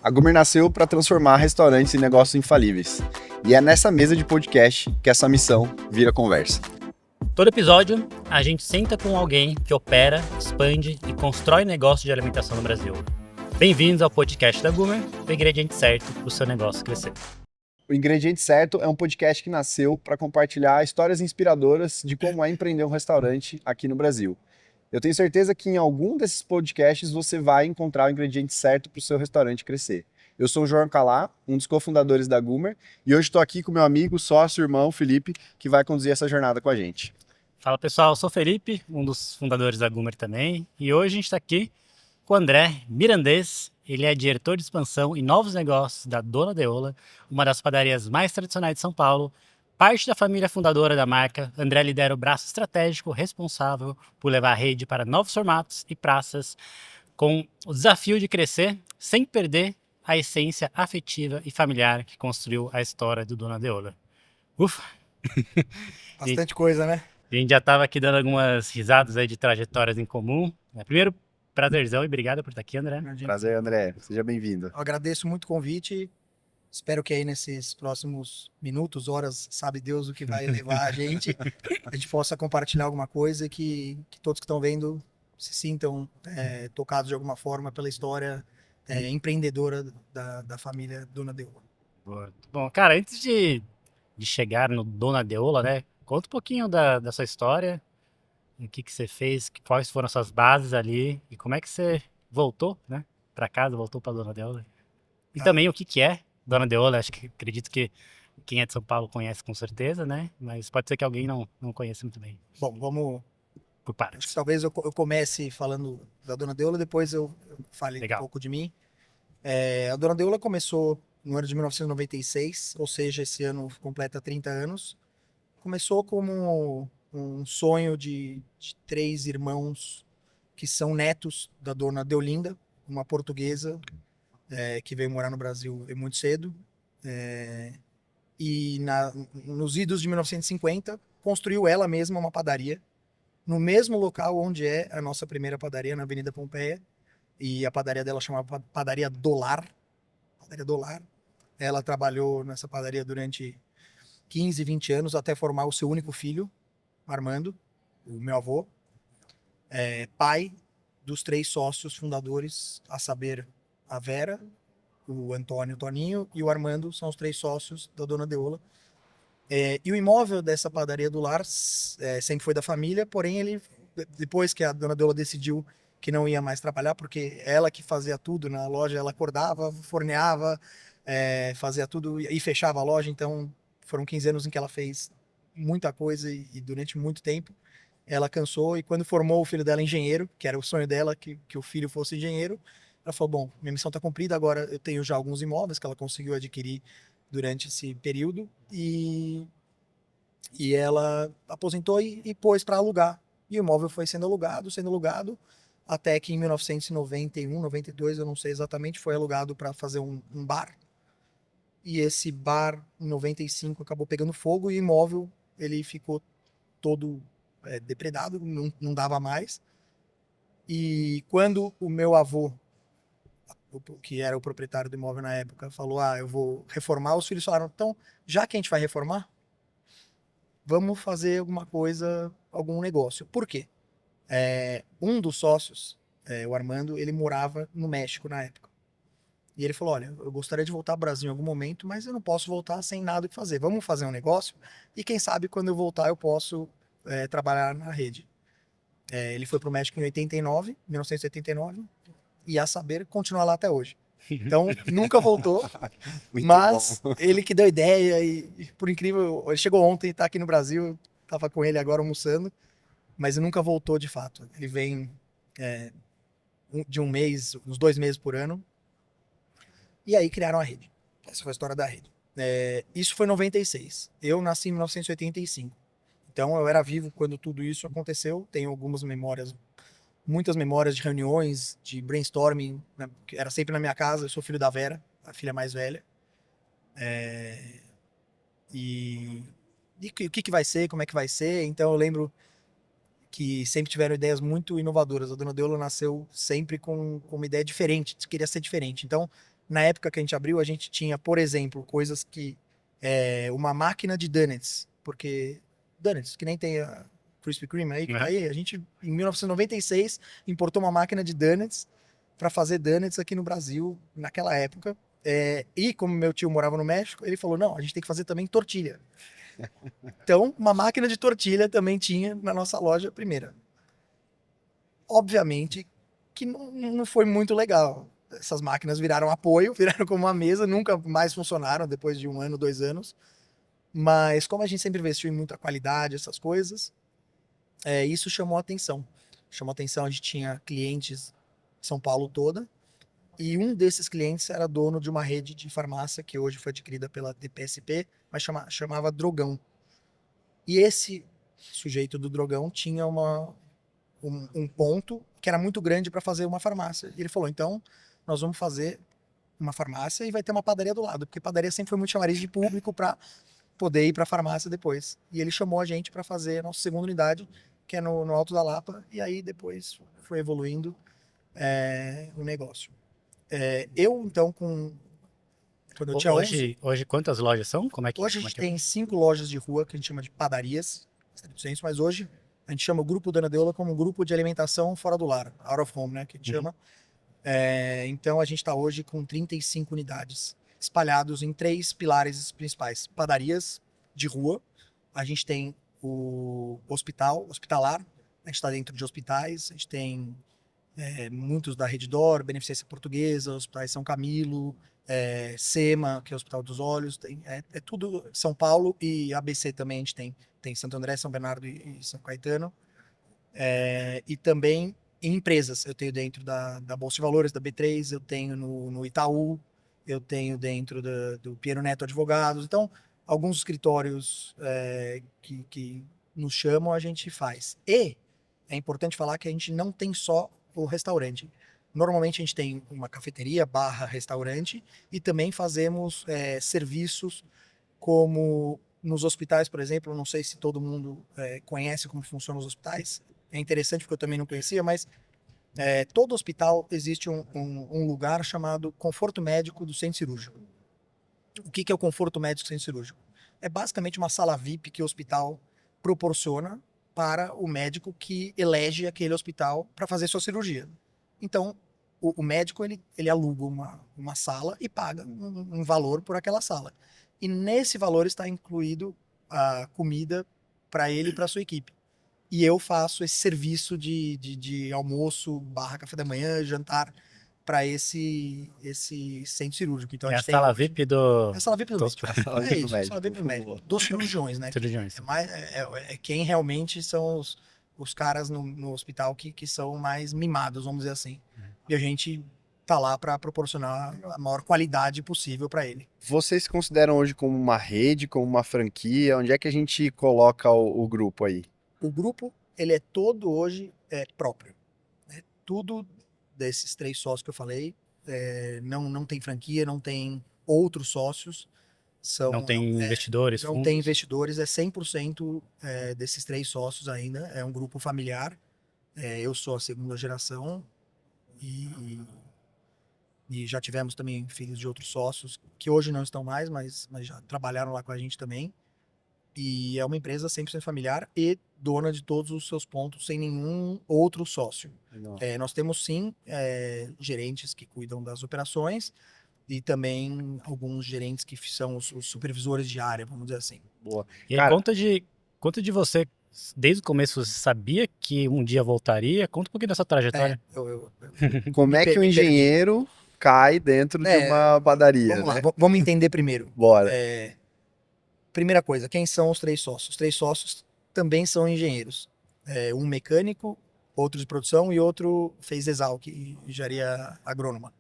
A Gumer nasceu para transformar restaurantes em negócios infalíveis. E é nessa mesa de podcast que essa missão vira conversa. Todo episódio, a gente senta com alguém que opera, expande e constrói negócio de alimentação no Brasil. Bem-vindos ao podcast da Gumer, o ingrediente certo para o seu negócio crescer. O Ingrediente Certo é um podcast que nasceu para compartilhar histórias inspiradoras de como é empreender um restaurante aqui no Brasil. Eu tenho certeza que em algum desses podcasts você vai encontrar o ingrediente certo para o seu restaurante crescer. Eu sou o João Calá, um dos cofundadores da Gumer, e hoje estou aqui com meu amigo, sócio, irmão, Felipe, que vai conduzir essa jornada com a gente. Fala pessoal, eu sou o Felipe, um dos fundadores da Gumer também, e hoje a gente está aqui com o André Mirandês. Ele é diretor de expansão e novos negócios da Dona Deola, uma das padarias mais tradicionais de São Paulo. Parte da família fundadora da marca, André lidera o braço estratégico responsável por levar a rede para novos formatos e praças, com o desafio de crescer sem perder a essência afetiva e familiar que construiu a história do Dona Deola. Ufa! Bastante coisa, né? A gente já estava aqui dando algumas risadas aí de trajetórias em comum. Primeiro, prazerzão e obrigado por estar aqui, André. Prazer, André. Seja bem-vindo. Eu agradeço muito o convite. Espero que aí nesses próximos minutos, horas, sabe Deus o que vai levar a gente possa compartilhar alguma coisa e que todos que estão vendo se sintam tocados de alguma forma pela história empreendedora da família Dona Deola. Bom, cara, antes de chegar no Dona Deola, né? Conta um pouquinho da sua história, o que você fez, quais foram as suas bases ali e como é que você voltou, né? Para casa, voltou para Dona Deola. E também o que é Dona Deola. Acredito que quem é de São Paulo conhece com certeza, né? Mas pode ser que alguém não conheça muito bem. Bom, vamos por acho partes. que talvez eu comece falando da Dona Deola, depois eu fale Legal. um pouco de mim. A Dona Deola começou no ano de 1996, ou seja, esse ano completa 30 anos. Começou como um sonho de três irmãos que são netos da Dona Deolinda, uma portuguesa que veio morar no Brasil muito cedo. E nos idos de 1950, construiu ela mesma uma padaria no mesmo local onde é a nossa primeira padaria, na Avenida Pompeia. E a padaria dela chamava Padaria Dolar. Padaria Dolar. Ela trabalhou nessa padaria durante 15, 20 anos até formar o seu único filho, Armando, o meu avô, pai dos três sócios fundadores, a saber, a Vera, o Antônio, o Toninho e o Armando são os três sócios da Dona Deola. E o imóvel dessa padaria do lar sempre foi da família, porém ele, depois que a Dona Deola decidiu que não ia mais trabalhar, porque ela que fazia tudo na loja, ela acordava, forneava, fazia tudo e fechava a loja, então foram 15 anos em que ela fez muita coisa e durante muito tempo ela cansou, e quando formou o filho dela engenheiro, que era o sonho dela, que o filho fosse engenheiro, ela falou, bom, minha missão está cumprida, agora eu tenho já alguns imóveis que ela conseguiu adquirir durante esse período, e ela aposentou e pôs para alugar, e o imóvel foi sendo alugado, até que em 1991, 92, eu não sei exatamente, foi alugado para fazer um bar. E esse bar, em 95, acabou pegando fogo e o imóvel ele ficou todo depredado, não dava mais. E quando o meu avô, que era o proprietário do imóvel na época, falou, eu vou reformar, os filhos falaram, então, já que a gente vai reformar, vamos fazer alguma coisa, algum negócio. Por quê? Um dos sócios, o Armando, ele morava no México na época. E ele falou, olha, eu gostaria de voltar ao Brasil em algum momento, mas eu não posso voltar sem nada o que fazer. Vamos fazer um negócio e quem sabe quando eu voltar eu posso trabalhar na rede. Ele foi para o México em 1989, e a saber, continua lá até hoje. Então, nunca voltou, mas bom. Ele que deu ideia e, por incrível, ele chegou ontem e está aqui no Brasil, estava com ele agora almoçando, mas ele nunca voltou de fato. Ele vem de um mês, uns 2 meses por ano, e aí criaram a rede. Essa foi a história da rede. Isso foi em 96. Eu nasci em 1985. Então eu era vivo quando tudo isso aconteceu. Tenho algumas memórias, muitas memórias de reuniões, de brainstorming, né, que era sempre na minha casa. Eu sou filho da Vera, a filha mais velha. E o que vai ser, como é que vai ser. Então eu lembro que sempre tiveram ideias muito inovadoras. A Dona Deola nasceu sempre com uma ideia diferente, queria ser diferente. Então Na época que a gente abriu, a gente tinha, por exemplo, coisas que... uma máquina de donuts, porque donuts, que nem tem a Krispy Kreme aí, Uhum. aí a gente, em 1996, importou uma máquina de donuts para fazer donuts aqui no Brasil, naquela época. E como meu tio morava no México, ele falou, não, a gente tem que fazer também tortilha. Então, uma máquina de tortilha também tinha na nossa loja primeira. Obviamente que não foi muito legal. Essas máquinas viraram apoio, viraram como uma mesa, nunca mais funcionaram depois de 1 ano, 2 anos. Mas como a gente sempre investiu em muita qualidade, essas coisas, isso chamou atenção. Chamou atenção, a gente tinha clientes em São Paulo toda, e um desses clientes era dono de uma rede de farmácia que hoje foi adquirida pela DPSP, mas chamava Drogão. E esse sujeito do Drogão tinha um ponto que era muito grande para fazer uma farmácia. E ele falou, então, nós vamos fazer uma farmácia e vai ter uma padaria do lado, porque padaria sempre foi muito chamariz de público para poder ir para a farmácia depois. E ele chamou a gente para fazer a nossa segunda unidade, que é no Alto da Lapa, e aí depois foi evoluindo o negócio. Eu, então, quando eu tinha 11, Hoje quantas lojas são? hoje a gente tem 5 lojas de rua, que a gente chama de padarias, mas hoje a gente chama o Grupo Dona Deola como um grupo de alimentação fora do lar, out of home, né, que a gente chama. Então a gente está hoje com 35 unidades, espalhados em 3 pilares principais. Padarias de rua, a gente tem o hospitalar, a gente está dentro de hospitais, a gente tem muitos da Reddor, Beneficência Portuguesa, Hospitais São Camilo, SEMA, que é o Hospital dos Olhos, é tudo São Paulo, e ABC também a gente tem Santo André, São Bernardo e São Caetano. E também em empresas, eu tenho dentro da Bolsa de Valores, da B3, eu tenho no Itaú, eu tenho dentro do Piero Neto Advogados. Então, alguns escritórios que nos chamam, a gente faz. E é importante falar que a gente não tem só o restaurante. Normalmente a gente tem uma cafeteria / restaurante, e também fazemos serviços como nos hospitais, por exemplo. Eu não sei se todo mundo conhece como funcionam os hospitais. É interessante porque eu também não conhecia, mas todo hospital existe um lugar chamado conforto médico do centro cirúrgico. O que é o conforto médico do centro cirúrgico? É basicamente uma sala VIP que o hospital proporciona para o médico que elege aquele hospital para fazer sua cirurgia. Então, o médico ele aluga uma sala e paga um valor por aquela sala. E nesse valor está incluído a comida para ele e para sua equipe. E eu faço esse serviço de almoço / café da manhã, jantar para esse centro cirúrgico. Então É a a gente tem sala hoje, VIP é a sala VIP do do médico. hospital. Sala É VIP do isso, a sala médico, VIP do por favor. médico. Dos cirurgiões, né? Cirurgiões. É quem realmente são os caras no hospital que são mais mimados, vamos dizer assim. E a gente tá lá para proporcionar a maior qualidade possível para ele. Vocês se consideram hoje como uma rede, como uma franquia? Onde é que a gente coloca o grupo aí? O grupo, ele é todo hoje próprio, né? Tudo desses 3 sócios que eu falei, não tem franquia, não tem outros sócios, Não tem investidores, não fundos. tem investidores, é 100% desses 3 sócios ainda, é um grupo familiar. Eu sou a segunda geração e já tivemos também filhos de outros sócios, que hoje não estão mais, mas já trabalharam lá com a gente também. E é uma empresa 100% familiar e dona de todos os seus pontos, sem nenhum outro sócio. Nós temos sim gerentes que cuidam das operações, e também alguns gerentes que são os supervisores de área, vamos dizer assim. Boa. E aí, Cara, conta de você, desde o começo você sabia que um dia voltaria? Conta um pouquinho dessa trajetória. como é que um me perdi. engenheiro cai dentro de uma padaria, Vamos lá, né? vamos entender primeiro. Bora. Primeira coisa, quem são os 3 sócios? Os 3 sócios também são engenheiros. Um mecânico, outro de produção e outro fez Exalc, engenharia agrônoma.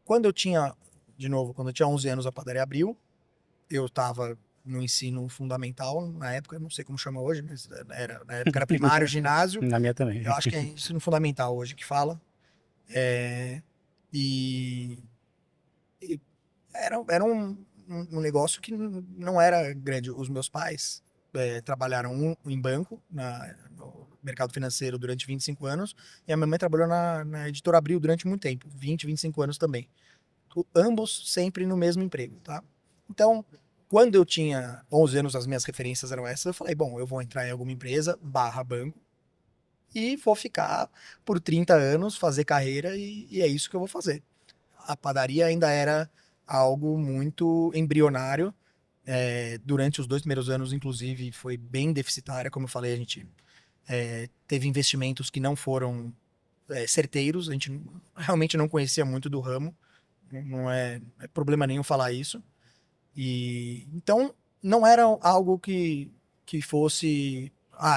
Quando eu tinha 11 anos, a padaria abriu. Eu estava no ensino fundamental, na época, não sei como chama hoje, mas na época era primário, ginásio. Na minha também. Eu acho que é ensino fundamental hoje que fala. E era um negócio que não era grande. Os meus pais trabalharam em banco, mercado financeiro durante 25 anos, e a minha mãe trabalhou na Editora Abril durante muito tempo, 25 anos também. Ambos sempre no mesmo emprego, tá? Então, quando eu tinha 11 anos, as minhas referências eram essas, eu falei, bom, eu vou entrar em alguma empresa, banco, e vou ficar por 30 anos, fazer carreira, e é isso que eu vou fazer. A padaria ainda era algo muito embrionário, durante os 2 primeiros anos, inclusive, foi bem deficitária, como eu falei, a gente teve investimentos que não foram certeiros, a gente realmente não conhecia muito do ramo, não é problema nenhum falar isso. E então não era algo que fosse,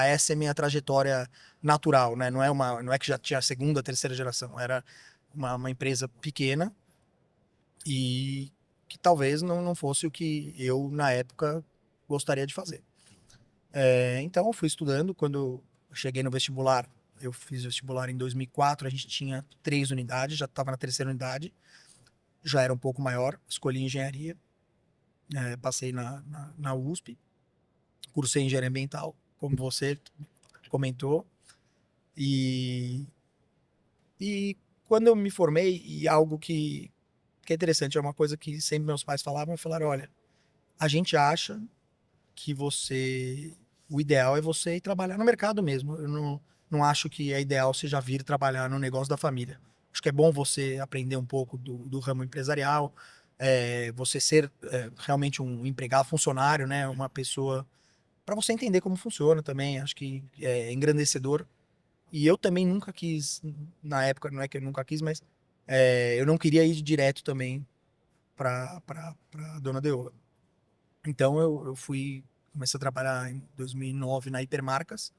essa é minha trajetória natural, né? Não é que já tinha a segunda, terceira geração, era uma empresa pequena e que talvez não fosse o que eu na época gostaria de fazer. Então eu fui estudando. Quando eu cheguei no vestibular, eu fiz vestibular em 2004, a gente tinha 3 unidades, já estava na terceira unidade, já era um pouco maior, escolhi engenharia. Passei na USP, cursei engenharia ambiental, como você comentou, e, e quando eu me formei, e algo que é interessante, é uma coisa que sempre meus pais falaram, olha, a gente acha que o ideal é você ir trabalhar no mercado mesmo, eu não acho que é ideal você já vir trabalhar no negócio da família. Acho que é bom você aprender um pouco do ramo empresarial, você ser realmente um empregado, funcionário, né? Uma pessoa, para você entender como funciona também. Acho que é engrandecedor. E eu também nunca quis, na época, não é que eu nunca quis, mas eu não queria ir direto também para Dona Deola. Então eu comecei a trabalhar em 2009 na Hipermarcas,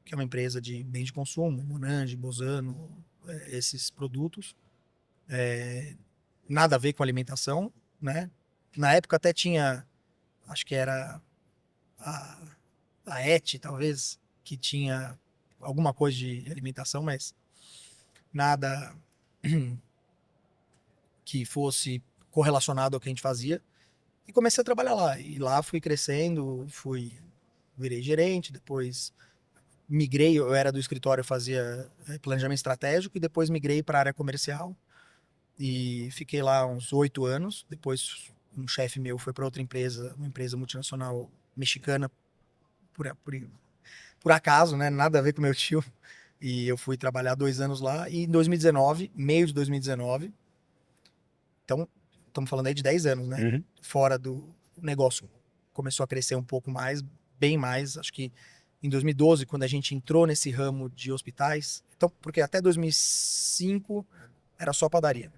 que é uma empresa de bens de consumo, Monange, Bozano, esses produtos. Nada a ver com alimentação, né? Na época até tinha, acho que era a, a ET, talvez, que tinha alguma coisa de alimentação, mas nada que fosse correlacionado ao que a gente fazia. E comecei a trabalhar lá. E lá fui crescendo, virei gerente, depois migrei, eu era do escritório, eu fazia planejamento estratégico, e depois migrei para a área comercial. E fiquei lá uns 8 anos. Depois um chefe meu foi para outra empresa, uma empresa multinacional mexicana, por acaso, né? Nada a ver com meu tio. E eu fui trabalhar 2 anos lá. E em 2019, meio de 2019, então estamos falando aí de 10 anos, né? Uhum. Fora do negócio, começou a crescer um pouco mais, bem mais. Acho que em 2012, quando a gente entrou nesse ramo de hospitais, então, porque até 2005 era só padaria.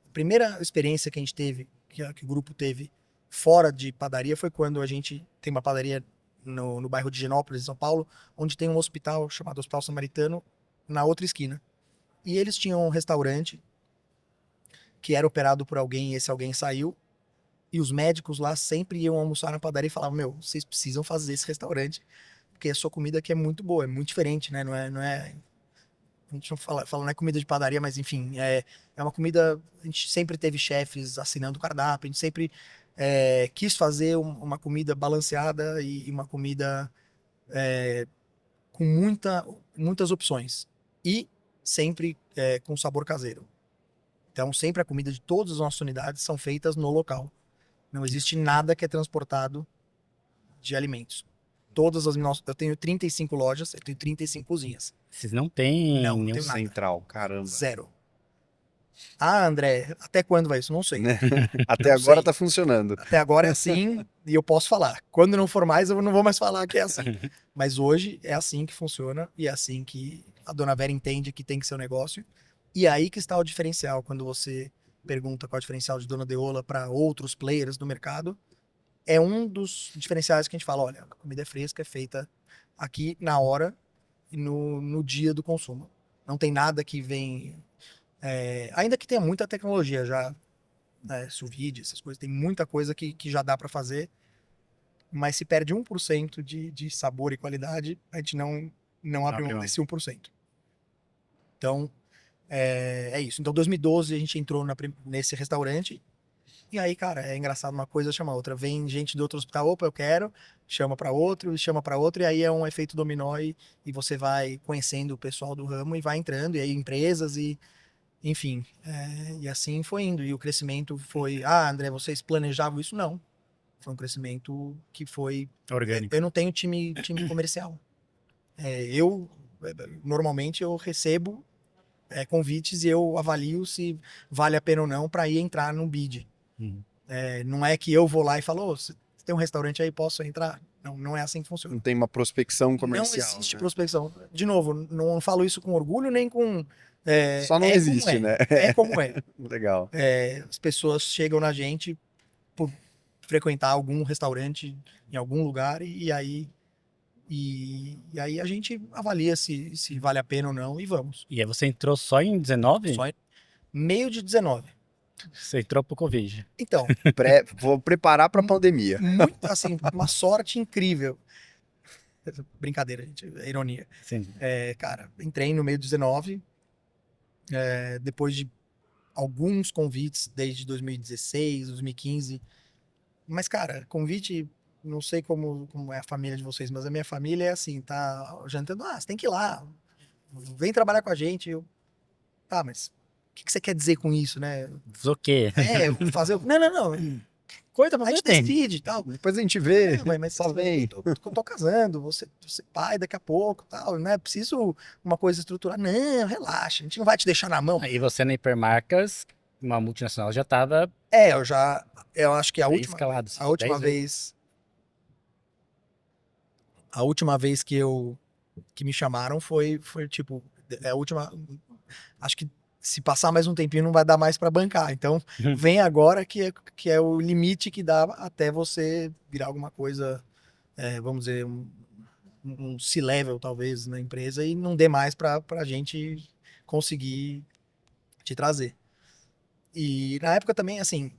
A primeira experiência que a gente teve, que o grupo teve fora de padaria, foi quando a gente tem uma padaria no bairro de Genópolis, em São Paulo, onde tem um hospital chamado Hospital Samaritano, na outra esquina. E eles tinham um restaurante que era operado por alguém, e esse alguém saiu, e os médicos lá sempre iam almoçar na padaria e falavam, vocês precisam fazer esse restaurante, porque a sua comida aqui é muito boa, é muito diferente, né? Não é a gente não fala não é comida de padaria, mas enfim, é uma comida. A gente sempre teve chefes assinando o cardápio, a gente sempre quis fazer uma comida balanceada e uma comida com muitas opções. E sempre com sabor caseiro. Então, sempre a comida de todas as nossas unidades são feitas no local. Não existe nada que é transportado de alimentos. Eu tenho 35 lojas, eu tenho 35 cozinhas. Vocês não têm Não nenhum tenho nada. Central, caramba. Zero. André, até quando vai isso? Não sei. Né? Até Não agora sei. tá funcionando. Até agora é assim e eu posso falar. Quando não for mais, eu não vou mais falar que é assim. Mas hoje é assim que funciona e é assim que a Dona Vera entende que tem que ser o negócio. E aí que está o diferencial. Quando você pergunta qual é o diferencial de Dona Deola para outros players do mercado, é um dos diferenciais que a gente fala, olha, a comida é fresca, é feita aqui na hora e no dia do consumo. Não tem nada que vem... ainda que tenha muita tecnologia já, né, sous vide, essas coisas, tem muita coisa que já dá para fazer, mas se perde 1% de sabor e qualidade, a gente não abre mão desse 1%. Então, é isso. Então, 2012 a gente entrou nesse restaurante, E aí, cara, é engraçado, uma coisa chama a outra. Vem gente do outro hospital, opa, eu quero, chama pra outro, chama pra outro, e aí é um efeito dominó e você vai conhecendo o pessoal do ramo e vai entrando, e aí empresas e, enfim, e assim foi indo. E o crescimento foi, André, vocês planejavam isso? Não. Foi um crescimento que foi. Orgânico. Eu não tenho time comercial. Eu, normalmente, eu recebo convites e eu avalio se vale a pena ou não para ir entrar no bid. Uhum. Não é que eu vou lá e falo, você tem um restaurante aí, posso entrar? Não, não é assim que funciona. Não tem uma prospecção Não comercial. existe Né? prospecção. De novo, não falo isso com orgulho nem com. Só não existe, né? É como é. Legal. As pessoas chegam na gente por frequentar algum restaurante em algum lugar e aí a gente avalia se vale a pena ou não e vamos. E aí você entrou só em 19? Só em meio de 19. Você entrou pro Covid. Então, Vou preparar para a pandemia. muito assim, uma sorte incrível. Brincadeira, gente, é ironia. Sim. Cara, entrei no meio de 19, depois de alguns convites desde 2016, 2015. Mas, cara, convite, não sei como é a família de vocês, mas a minha família é assim, tá jantando, você tem que ir lá, vem trabalhar com a gente. Tá, mas o que você quer dizer com isso, né? O quê? Fazer. Não. Coisa pra A fazer gente tem. decide e tal. Depois a gente vê. Não, mas Só vem. tô casando, você pai daqui a pouco, tal, né? Preciso uma coisa estruturada. Não, relaxa, a gente não vai te deixar na mão. Aí você na Hipermarcas, uma multinacional, já tava Eu acho que bem escalado. a última 10 vez, a última vez que me chamaram foi tipo, a última, acho que se passar mais um tempinho não vai dar mais para bancar. Então, vem agora que é o limite que dá até você virar alguma coisa, vamos dizer, um C-level talvez na empresa e não dê mais para a gente conseguir te trazer. E na época também, assim,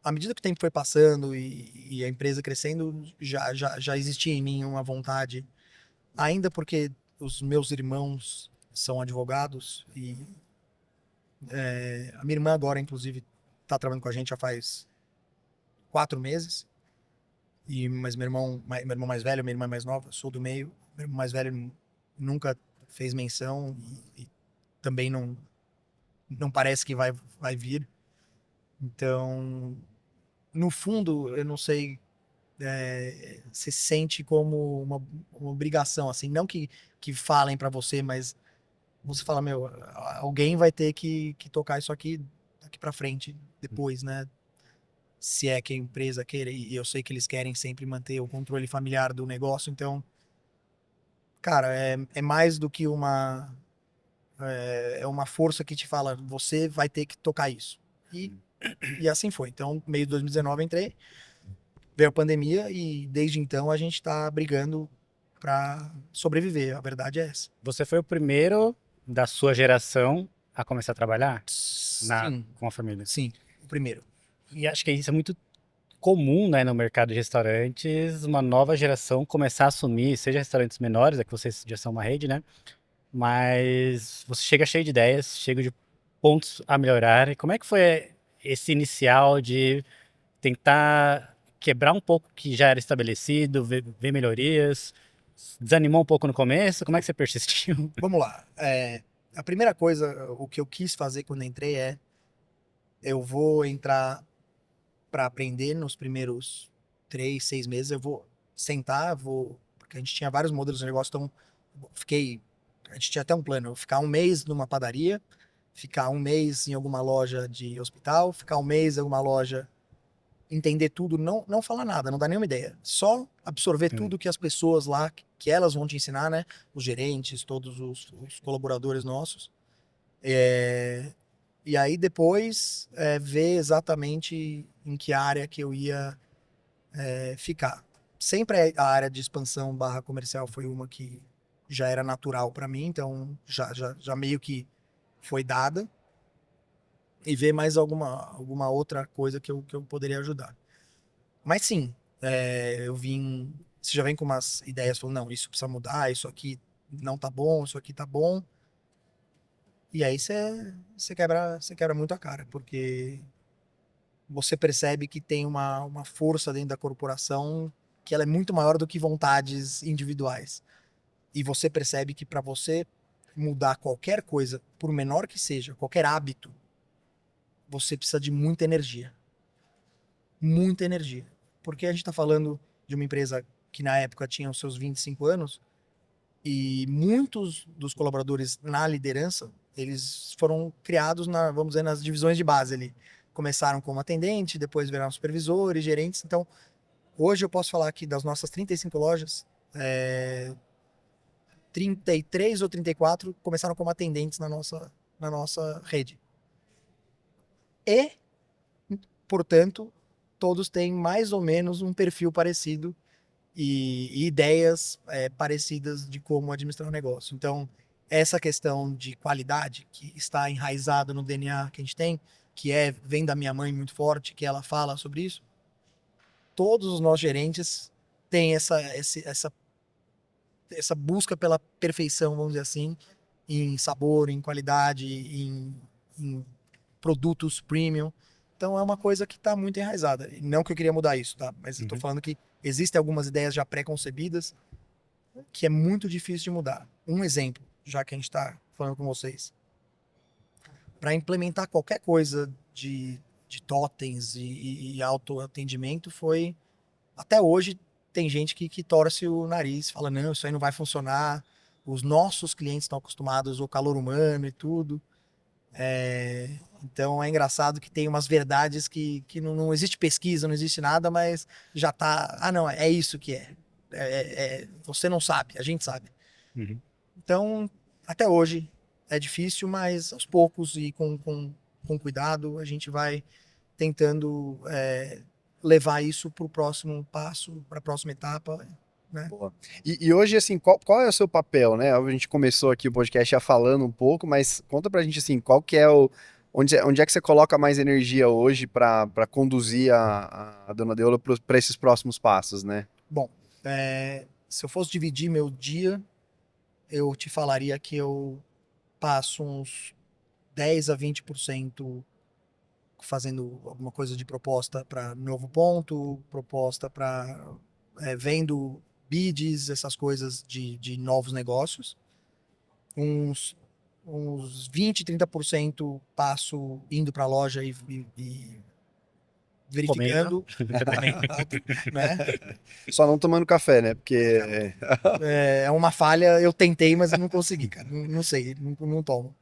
à medida que o tempo foi passando e a empresa crescendo, já existia em mim uma vontade, ainda porque os meus irmãos são advogados e a minha irmã agora, inclusive, está trabalhando com a gente já faz 4 meses. Mas meu irmão mais velho, minha irmã mais nova, sou do meio. Meu irmão mais velho nunca fez menção e também não parece que vai vir. Então, no fundo, eu não sei, se sente como uma obrigação, assim, não que falem para você, mas você fala, meu, alguém vai ter que tocar isso aqui daqui para frente, depois, né? Se é que a empresa queira, e eu sei que eles querem sempre manter o controle familiar do negócio, então, cara, é mais do que é uma força que te fala, você vai ter que tocar isso. E assim foi. Então, meio de 2019 eu entrei, veio a pandemia e desde então a gente tá brigando para sobreviver, a verdade é essa. Você foi o primeiro da sua geração a começar a trabalhar Sim, com a família. sim, o primeiro. E acho que isso é muito comum, né, no mercado de restaurantes, uma nova geração começar a assumir, seja restaurantes menores, é que vocês já são uma rede, né? Mas você chega cheio de ideias, chega de pontos a melhorar. E como é que foi esse inicial de tentar quebrar um pouco o que já era estabelecido, ver melhorias? Desanimou um pouco no começo? Como é que você persistiu? Vamos lá. A primeira coisa, o que eu quis fazer quando entrei eu vou entrar para aprender nos primeiros 3, 6 meses. Eu vou sentar, porque a gente tinha vários modelos de negócio, então a gente tinha até um plano, eu ficar um mês numa padaria, ficar um mês em alguma loja de hospital, ficar um mês em alguma loja, entender tudo, não falar nada, não dar nenhuma ideia, só absorver tudo que as pessoas lá, que elas vão te ensinar, né? Os gerentes, todos os colaboradores nossos. E aí depois ver exatamente em que área que eu ia ficar. Sempre a área de expansão / comercial foi uma que já era natural para mim, então já meio que foi dada. E ver mais alguma outra coisa que eu poderia ajudar. Mas sim, você já vem com umas ideias falando, não, isso precisa mudar, isso aqui não tá bom, isso aqui tá bom. E aí você quebra muito a cara, porque você percebe que tem uma força dentro da corporação que ela é muito maior do que vontades individuais. E você percebe que para você mudar qualquer coisa, por menor que seja, qualquer hábito, você precisa de muita energia. Muita energia. Porque a gente está falando de uma empresa que na época tinha os seus 25 anos e muitos dos colaboradores na liderança, eles foram criados vamos dizer, nas divisões de base ali. Começaram como atendente, depois viraram supervisores, gerentes. Então, hoje eu posso falar que das nossas 35 lojas, 33 ou 34 começaram como atendentes na nossa rede. E, portanto, todos têm mais ou menos um perfil parecido e ideias parecidas de como administrar o negócio. Então, essa questão de qualidade que está enraizada no DNA que a gente tem, que vem da minha mãe muito forte, que ela fala sobre isso, todos os nossos gerentes têm essa busca pela perfeição, vamos dizer assim, em sabor, em qualidade, em produtos premium. Então é uma coisa que está muito enraizada. E não que eu queria mudar isso, tá? Mas eu estou falando que existem algumas ideias já pré-concebidas que é muito difícil de mudar. Um exemplo, já que a gente está falando com vocês. Para implementar qualquer coisa de totens e autoatendimento foi... Até hoje tem gente que torce o nariz, fala, não, isso aí não vai funcionar. Os nossos clientes estão acostumados ao calor humano e tudo. Então é engraçado que tem umas verdades que não existe pesquisa, não existe nada, mas já tá... Ah, não, é isso que é. Você não sabe, a gente sabe. Uhum. Então, até hoje é difícil, mas aos poucos e com cuidado a gente vai tentando levar isso para o próximo passo, para a próxima etapa, né? Boa. E hoje, assim, qual é o seu papel, né? A gente começou aqui o podcast já falando um pouco, mas conta pra gente, assim, qual que é onde é que você coloca mais energia hoje para conduzir a Dona Deola para esses próximos passos, né? Bom, se eu fosse dividir meu dia, eu te falaria que eu passo uns 10 a 20% fazendo alguma coisa de proposta para novo ponto, proposta para vendo bids, essas coisas de novos negócios. Uns 20, 30% passo indo para a loja e verificando, né? Só não tomando café, né? Porque É uma falha, eu tentei, mas não consegui, cara. Não sei, não tomo.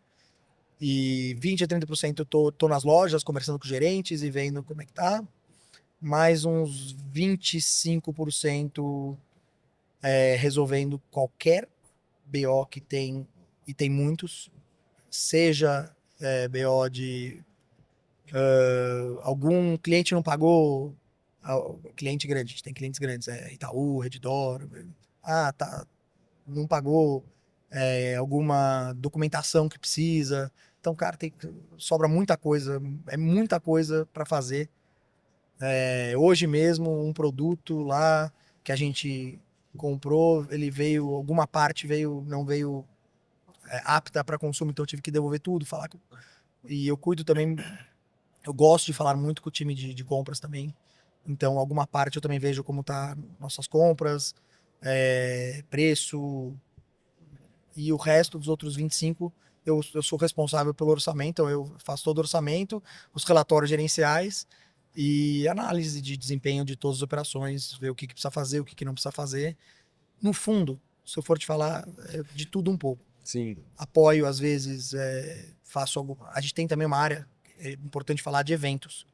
E 20 a 30% eu tô nas lojas, conversando com gerentes e vendo como é que tá. Mais uns 25% resolvendo qualquer BO que tem, e tem muitos, seja BO de algum cliente não pagou, cliente grande, a gente tem clientes grandes, Itaú, Redditor, tá, não pagou alguma documentação que precisa. Então, cara, sobra muita coisa, é muita coisa para fazer. Hoje mesmo, um produto lá que a gente comprou, ele veio, alguma parte não veio apta para consumo, então eu tive que devolver tudo, e eu cuido também, eu gosto de falar muito com o time de compras também, então alguma parte eu também vejo como tá nossas compras, preço, e o resto dos outros 25 eu sou responsável pelo orçamento, então eu faço todo o orçamento, os relatórios gerenciais e análise de desempenho de todas as operações, ver o que precisa fazer, o que não precisa fazer. No fundo, se eu for te falar, de tudo um pouco. sim. Apoio, às vezes, faço algo. A gente tem também uma área, é importante falar, de eventos.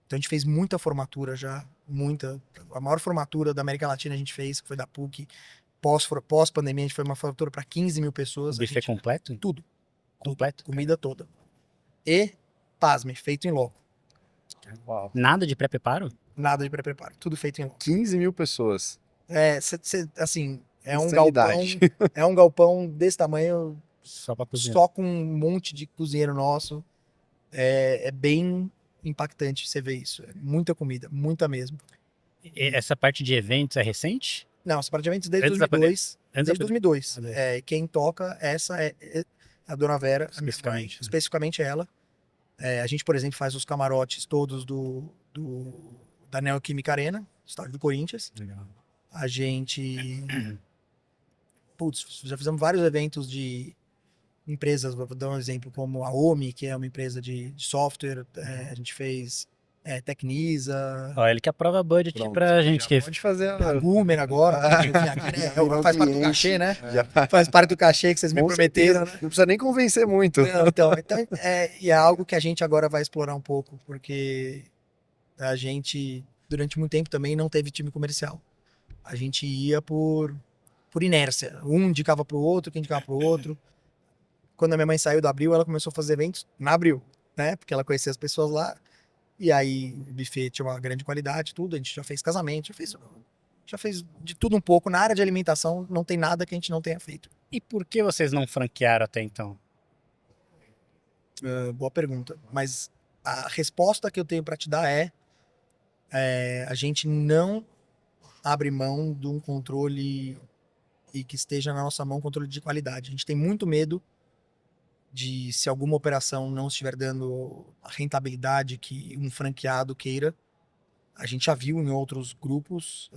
Então a gente fez muita formatura já, muita. A maior formatura da América Latina a gente fez, que foi da PUC. Pós-pandemia, a gente foi uma formatura para 15 mil pessoas. O buffet completo? Tudo. Completo? Comida toda. E, pasme, feito em loco. Uau. Nada de pré-preparo? Nada de pré-preparo. Tudo feito em loco. 15 mil pessoas. Assim, é um Insanidade. galpão. É um galpão desse tamanho, Só pra cozinhar. só com um monte de cozinheiro nosso. É bem impactante você ver isso. É muita comida, muita mesmo. E essa parte de eventos é recente? Não, esse apartamento desde Antes da 2002. Antes da Desde 2002. pandemia. Quem toca essa é a Dona Vera, a minha mãe. Especificamente, né? Especificamente ela. A gente, por exemplo, faz os camarotes todos da Neoquímica Arena, estádio do Corinthians. Legal. A gente... Putz, já fizemos vários eventos de empresas, vou dar um exemplo, como a OMI, que é uma empresa de software. A gente fez Tecnisa, Ó, ele que aprova budget Pronto, pra gente que Pode fazer a Gumer agora, enfim, aqui, né, Virou faz parte do cliente. cachê, né? Já Faz parte do cachê que vocês me Com prometeram, né? Não precisa nem convencer muito. Não, então e é algo que a gente agora vai explorar um pouco, porque a gente, durante muito tempo, também não teve time comercial. A gente ia por inércia. Um indicava pro outro, quem indicava pro outro. Quando a minha mãe saiu do Abril, ela começou a fazer eventos na Abril, né? Porque ela conhecia as pessoas lá. E aí o buffet tinha uma grande qualidade, tudo. A gente já fez casamento, já fez de tudo um pouco. Na área de alimentação, não tem nada que a gente não tenha feito. E por que vocês não franquearam até então? Boa pergunta. Mas a resposta que eu tenho para te dar é a gente não abre mão de um controle e que esteja na nossa mão controle de qualidade. A gente tem muito medo de, se alguma operação não estiver dando a rentabilidade que um franqueado queira. A gente já viu em outros grupos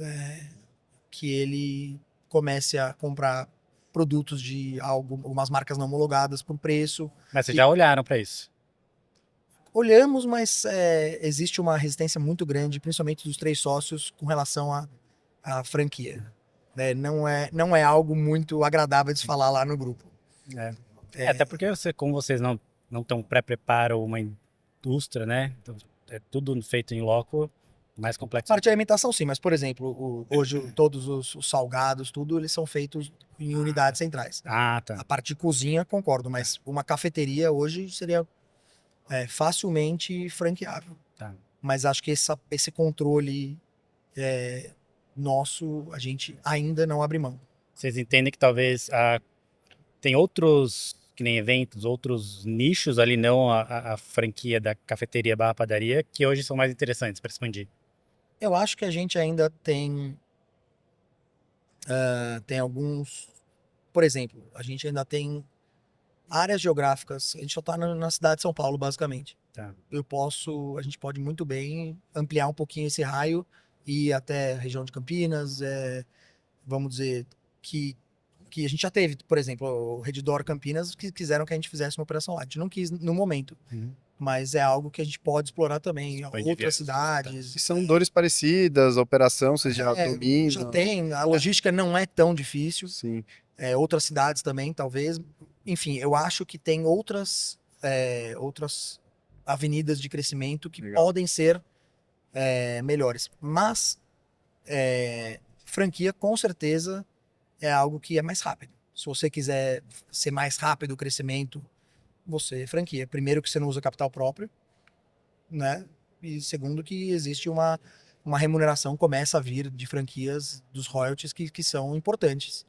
que ele comece a comprar produtos de algumas marcas não homologadas por preço. Mas vocês já olharam pra isso? Olhamos, mas existe uma resistência muito grande, principalmente dos 3 sócios, com relação à franquia. Né? Não é algo muito agradável de se falar lá no grupo. Até porque como vocês não estão pré-preparo uma indústria, né? Então, é tudo feito em loco, mais complexo. Parte de alimentação, sim, mas, por exemplo, hoje todos os salgados, tudo, eles são feitos em unidades centrais. Ah, tá. A parte de cozinha, concordo, mas uma cafeteria hoje seria facilmente franqueável. Tá. Mas acho que esse controle nosso, a gente ainda não abre mão. Vocês entendem que talvez tem outros, que nem eventos, outros nichos ali, não a franquia da cafeteria barra padaria, que hoje são mais interessantes para expandir. Eu acho que a gente ainda tem alguns... Por exemplo, a gente ainda tem áreas geográficas. A gente só está na cidade de São Paulo, basicamente. Tá. A gente pode muito bem ampliar um pouquinho esse raio e ir até a região de Campinas. Vamos dizer que a gente já teve, por exemplo, o Redditor Campinas, que quiseram que a gente fizesse uma operação lá. A gente não quis no momento, mas é algo que a gente pode explorar também em outras cidades. E são dores parecidas, a operação vocês já dominam. Já tem, a logística não é tão difícil. Sim. Outras cidades também, talvez. Enfim, eu acho que tem outras avenidas de crescimento que podem ser melhores. Mas franquia, com certeza, é algo que é mais rápido. Se você quiser ser mais rápido o crescimento, você franquia. Primeiro que você não usa capital próprio, né? E segundo que existe uma remuneração, começa a vir de franquias dos royalties que são importantes.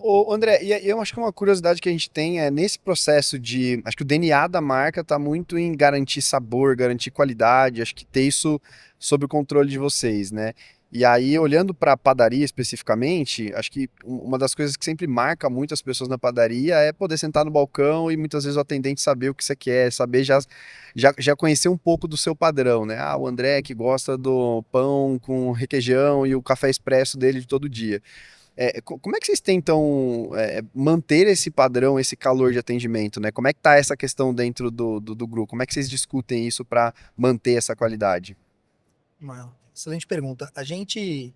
Ô, André, e eu acho que uma curiosidade que a gente tem é nesse processo de... Acho que o DNA da marca está muito em garantir sabor, garantir qualidade, acho que ter isso sob o controle de vocês, né? E aí, olhando para a padaria especificamente, acho que uma das coisas que sempre marca muito as pessoas na padaria é poder sentar no balcão e muitas vezes o atendente saber o que você quer, saber já conhecer um pouco do seu padrão, né? Ah, o André que gosta do pão com requeijão e o café expresso dele de todo dia. Como é que vocês tentam manter esse padrão, esse calor de atendimento, né? Como é que tá essa questão dentro do grupo? Como é que vocês discutem isso para manter essa qualidade? Uma excelente pergunta. A gente,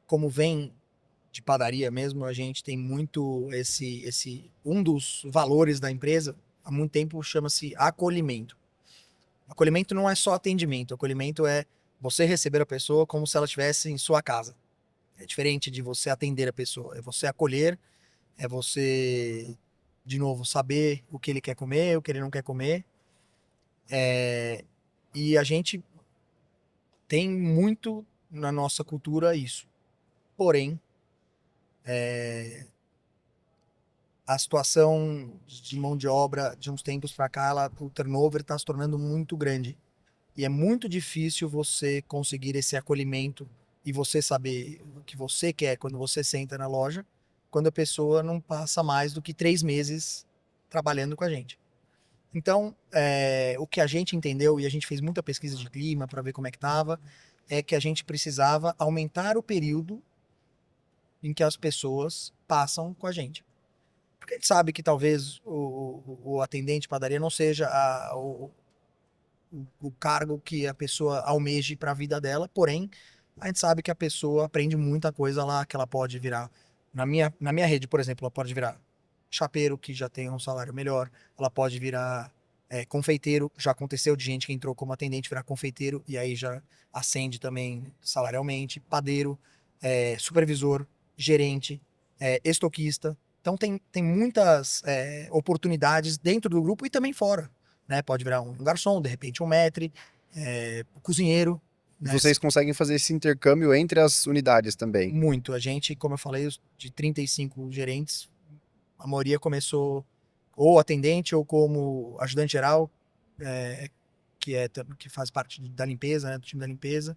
como vem de padaria mesmo, a gente tem muito um dos valores da empresa, há muito tempo chama-se acolhimento. Acolhimento não é só atendimento, acolhimento é você receber a pessoa como se ela estivesse em sua casa. É diferente de você atender a pessoa, é você acolher, é você, de novo, saber o que ele quer comer, o que ele não quer comer. E a gente tem muito na nossa cultura isso. Porém, a situação de mão de obra de uns tempos para cá, o turnover está se tornando muito grande. E é muito difícil você conseguir esse acolhimento e você saber o que você quer quando você senta na loja, quando a pessoa não passa mais do que 3 meses trabalhando com a gente. Então, o que a gente entendeu, e a gente fez muita pesquisa de clima para ver como é que estava, é que a gente precisava aumentar o período em que as pessoas passam com a gente. Porque a gente sabe que talvez o atendente de padaria não seja o cargo que a pessoa almeje para a vida dela, porém, a gente sabe que a pessoa aprende muita coisa lá, que ela pode virar. Na minha rede, por exemplo, ela pode virar chapeiro, que já tem um salário melhor, ela pode virar confeiteiro. Já aconteceu de gente que entrou como atendente virar confeiteiro e aí já ascende também salarialmente, padeiro, supervisor, gerente, estoquista. Então tem muitas oportunidades dentro do grupo e também fora, né? Pode virar um garçom, de repente um maître, cozinheiro, né? Vocês conseguem fazer esse intercâmbio entre as unidades também? Muito. A gente, como eu falei, de 35 gerentes, a maioria começou ou atendente ou como ajudante geral, que faz parte da limpeza, né? Do time da limpeza.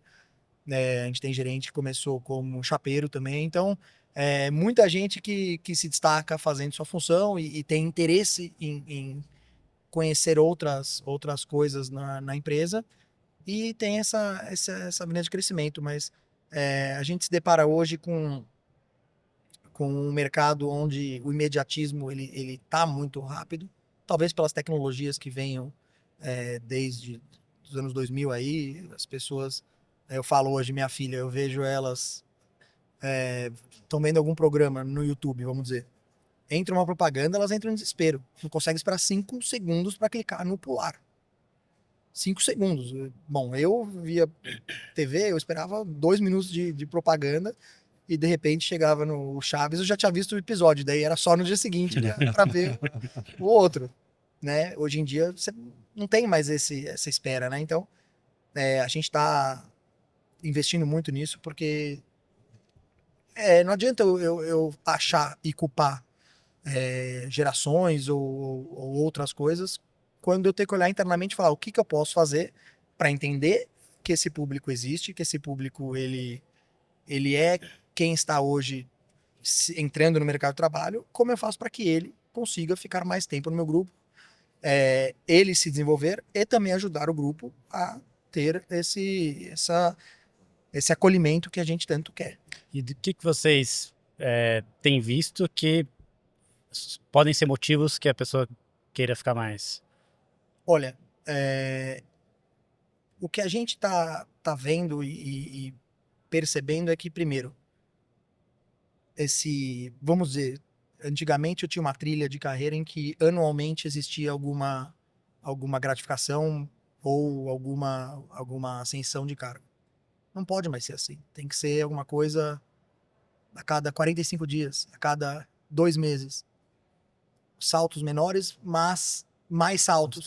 A gente tem gerente que começou como chapeiro também. Então, muita gente que se destaca fazendo sua função e tem interesse em conhecer outras coisas na empresa e tem essa linha de crescimento, mas a gente se depara hoje com um mercado onde o imediatismo ele tá muito rápido, talvez pelas tecnologias que venham desde os anos 2000 aí, as pessoas, eu falo hoje, minha filha, eu vejo elas estão vendo algum programa no YouTube, vamos dizer, entra uma propaganda, elas entram em desespero, não conseguem esperar 5 segundos para clicar no pular. 5 segundos. Bom, eu via TV, eu esperava 2 minutos de propaganda e de repente chegava no Chaves, eu já tinha visto o episódio, daí era só no dia seguinte para ver o outro, né? Hoje em dia você não tem mais essa espera, né? Então, a gente está investindo muito nisso porque não adianta eu achar e culpar gerações ou outras coisas, quando eu tenho que olhar internamente e falar o que eu posso fazer para entender que esse público existe, que esse público ele é quem está hoje entrando no mercado de trabalho, como eu faço para que ele consiga ficar mais tempo no meu grupo, ele se desenvolver e também ajudar o grupo a ter esse acolhimento que a gente tanto quer. E do que vocês têm visto que podem ser motivos que a pessoa queira ficar mais? Olha, o que a gente tá vendo e percebendo é que, primeiro, vamos dizer, antigamente eu tinha uma trilha de carreira em que anualmente existia alguma gratificação ou alguma ascensão de cargo. Não pode mais ser assim. Tem que ser alguma coisa a cada 45 dias, a cada 2 meses. Saltos menores, mas mais saltos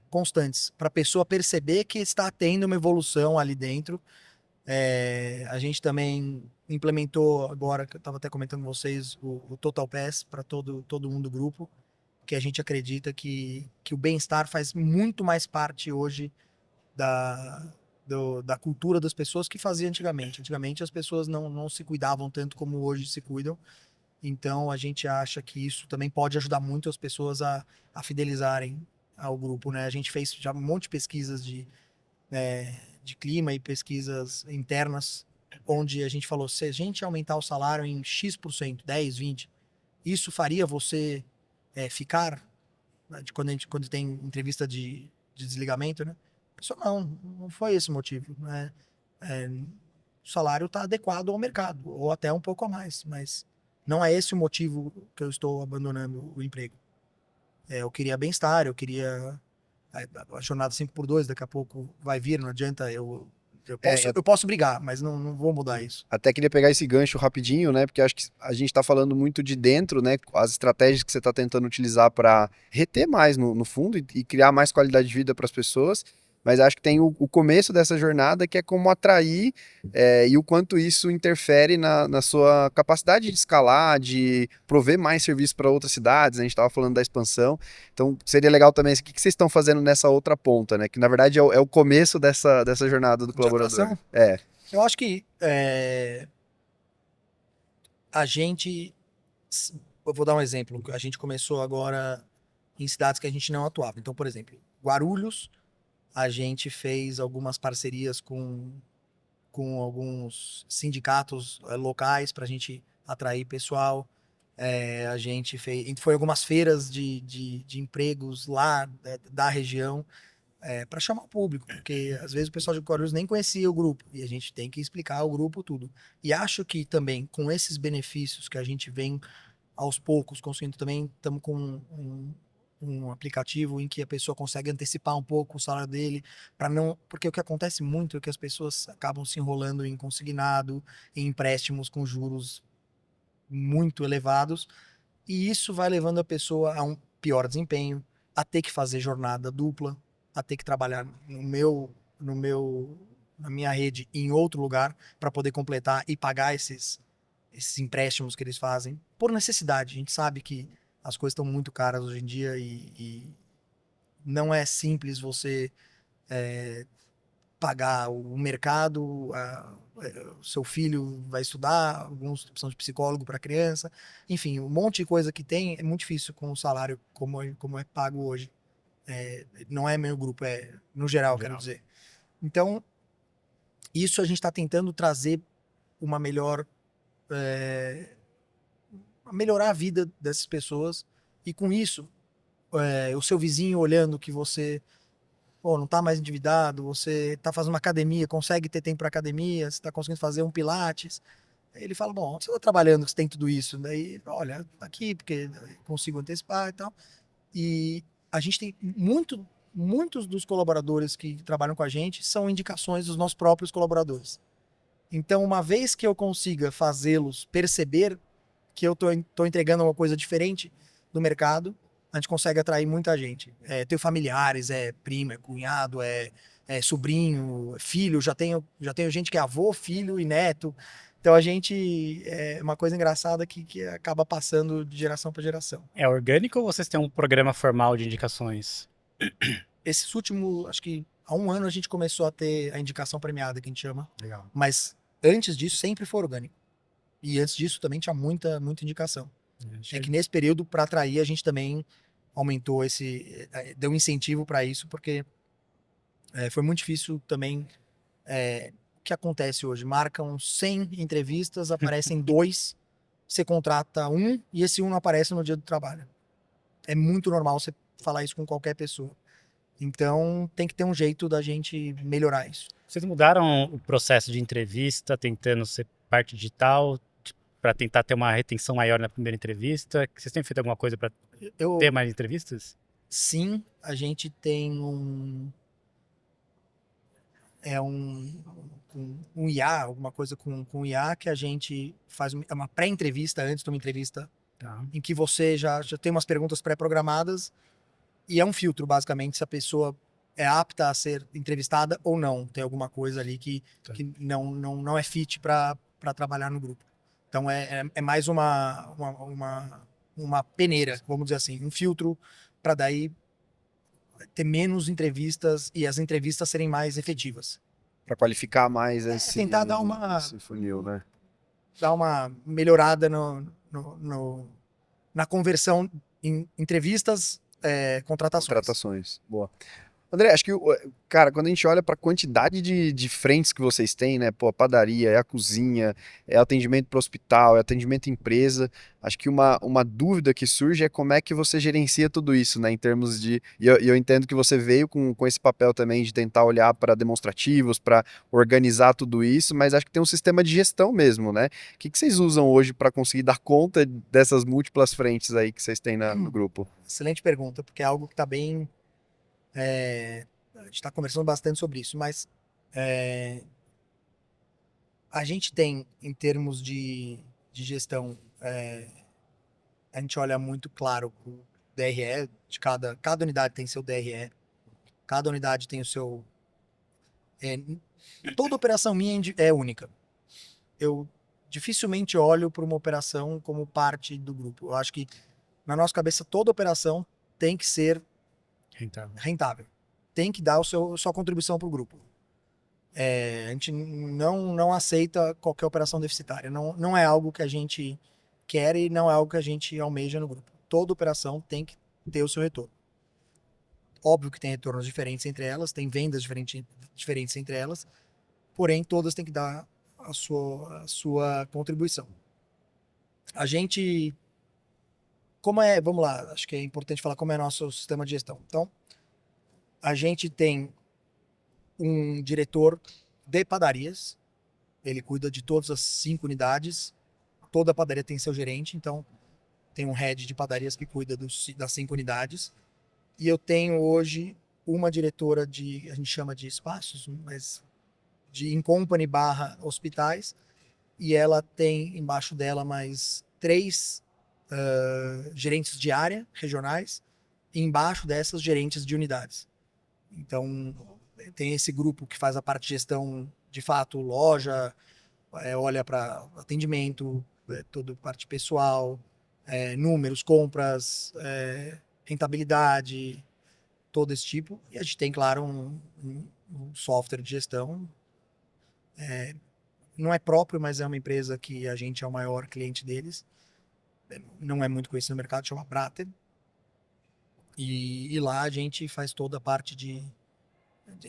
constantes, para a pessoa perceber que está tendo uma evolução ali dentro. A gente também implementou agora, que eu estava até comentando com vocês, o Total Pass para todo mundo do grupo, que a gente acredita que o bem-estar faz muito mais parte hoje da cultura das pessoas que fazia antigamente. Antigamente as pessoas não se cuidavam tanto como hoje se cuidam. Então a gente acha que isso também pode ajudar muito as pessoas a fidelizarem ao grupo, né? A gente fez já um monte de pesquisas de clima e pesquisas internas, onde a gente falou, se a gente aumentar o salário em X%, 10, 20, isso faria você ficar, né, quando tem entrevista de desligamento, né? A pessoa, não foi esse o motivo, né? O salário está adequado ao mercado, ou até um pouco a mais, mas não é esse o motivo que eu estou abandonando o emprego. Eu queria bem-estar, eu queria a jornada 5x2, daqui a pouco vai vir, não adianta, eu posso brigar, mas não vou mudar isso. Até queria pegar esse gancho rapidinho, né? Porque acho que a gente está falando muito de dentro, né? As estratégias que você está tentando utilizar para reter mais no fundo e criar mais qualidade de vida para as pessoas. Mas acho que tem o começo dessa jornada, que é como atrair e o quanto isso interfere na sua capacidade de escalar, de prover mais serviço para outras cidades. A gente estava falando da expansão. Então, seria legal também, o que vocês estão fazendo nessa outra ponta, né? Que, na verdade, é o começo dessa jornada do colaborador. Eu acho que a gente... Eu vou dar um exemplo. A gente começou agora em cidades que a gente não atuava. Então, por exemplo, Guarulhos, a gente fez algumas parcerias com alguns sindicatos locais para a gente atrair pessoal. A gente foi algumas feiras de empregos lá da região para chamar o público, porque às vezes o pessoal de Guarulhos nem conhecia o grupo e a gente tem que explicar o grupo tudo. E acho que também com esses benefícios que a gente vem aos poucos conseguindo também, estamos com um aplicativo em que a pessoa consegue antecipar um pouco o salário dele, para não, porque o que acontece muito é que as pessoas acabam se enrolando em consignado, em empréstimos com juros muito elevados, e isso vai levando a pessoa a um pior desempenho, a ter que fazer jornada dupla, a ter que trabalhar na minha rede em outro lugar para poder completar e pagar esses empréstimos que eles fazem por necessidade. A gente sabe que as coisas estão muito caras hoje em dia e não é simples você pagar o mercado, o seu filho vai estudar, alguns precisam de psicólogo para criança, enfim, um monte de coisa que tem, é muito difícil com o salário como é pago hoje. Não é meu grupo, é no geral, quero dizer. Então, isso a gente está tentando trazer uma melhorar a vida dessas pessoas, e com isso, o seu vizinho olhando que você não tá mais endividado, você tá fazendo uma academia, consegue ter tempo para academia, você tá conseguindo fazer um pilates, ele fala, bom, você tá trabalhando, você tem tudo isso, daí, olha, tá aqui, porque consigo antecipar e tal, e a gente tem muitos dos colaboradores que trabalham com a gente são indicações dos nossos próprios colaboradores. Então, uma vez que eu consiga fazê-los perceber que eu tô entregando uma coisa diferente do mercado, a gente consegue atrair muita gente. Tenho familiares, primo, cunhado, sobrinho, filho, já tenho gente que é avô, filho e neto. Então a gente, é uma coisa engraçada que acaba passando de geração para geração. É orgânico ou vocês têm um programa formal de indicações? Esses últimos, acho que há um ano a gente começou a ter a indicação premiada, que a gente chama. Legal. Mas antes disso sempre foi orgânico. E antes disso também tinha muita indicação. É que nesse período, para atrair, a gente também aumentou deu um incentivo para isso, porque foi muito difícil também. O que acontece hoje? Marcam 100 entrevistas, aparecem 2, você contrata um e esse um não aparece no dia do trabalho. É muito normal você falar isso com qualquer pessoa. Então tem que ter um jeito da gente melhorar isso. Vocês mudaram o processo de entrevista, tentando ser parte digital, para tentar ter uma retenção maior na primeira entrevista? Vocês têm feito alguma coisa para ter mais entrevistas? Sim, a gente tem um IA, alguma coisa com IA, que a gente faz uma pré-entrevista antes de uma entrevista, em que você já tem umas perguntas pré-programadas e é um filtro, basicamente, se a pessoa é apta a ser entrevistada ou não. Tem alguma coisa ali que não é fit para trabalhar no grupo. Então é mais uma peneira, vamos dizer assim, um filtro para daí ter menos entrevistas e as entrevistas serem mais efetivas. Para qualificar mais tentar dar esse funil, né? Dar uma melhorada na conversão em entrevistas, contratações. Boa. André, acho que, cara, quando a gente olha para a quantidade de frentes que vocês têm, né? Pô, a padaria, é a cozinha, é atendimento para o hospital, é atendimento à empresa. Acho que uma dúvida que surge é como é que você gerencia tudo isso, né? Em termos de. E eu entendo que você veio com esse papel também de tentar olhar para demonstrativos, para organizar tudo isso, mas acho que tem um sistema de gestão mesmo, né? O que vocês usam hoje para conseguir dar conta dessas múltiplas frentes aí que vocês têm no grupo? Excelente pergunta, porque é algo que está bem. A gente está conversando bastante sobre isso, mas a gente tem, em termos de gestão, a gente olha muito claro o DRE, de cada unidade tem seu DRE, cada unidade tem o seu... toda operação minha é única. Eu dificilmente olho para uma operação como parte do grupo. Eu acho que, na nossa cabeça, toda operação tem que ser rentável. Tem que dar sua contribuição para o grupo. A gente não aceita qualquer operação deficitária. Não é algo que a gente quer e não é algo que a gente almeja no grupo. Toda operação tem que ter o seu retorno. Óbvio que tem retornos diferentes entre elas, tem vendas diferentes entre elas, porém todas têm que dar a sua contribuição. A gente, vamos lá, acho que é importante falar como é nosso sistema de gestão. Então, a gente tem um diretor de padarias, ele cuida de todas as 5 unidades, toda padaria tem seu gerente, então tem um head de padarias que cuida das 5 unidades. E eu tenho hoje uma diretora a gente chama de espaços, mas de in-company / hospitais, e ela tem embaixo dela mais 3 gerentes de área regionais, e embaixo dessas gerentes de unidades. Então, tem esse grupo que faz a parte de gestão, de fato, loja, olha para atendimento, toda a parte pessoal, números, compras, rentabilidade, todo esse tipo. E a gente tem, claro, um software de gestão. Não é próprio, mas é uma empresa que a gente é o maior cliente deles. Não é muito conhecido no mercado, chama Brater. E lá a gente faz toda a parte